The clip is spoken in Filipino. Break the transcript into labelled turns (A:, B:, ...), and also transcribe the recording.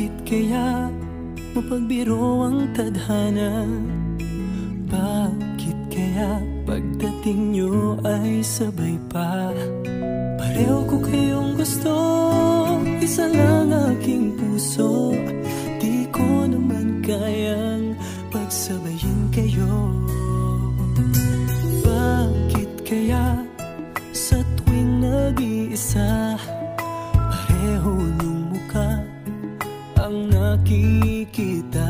A: Bakit kaya mapagbiro ang tadhana? Bakit kaya pagdating nyo ay sabay pa? Pareho ko kayong gusto, isa lang aking puso. Di ko naman kayang pagsabayin kayo. Bakit kaya sa tuwing nag-iisa, pareho nung mukha ang nakikita?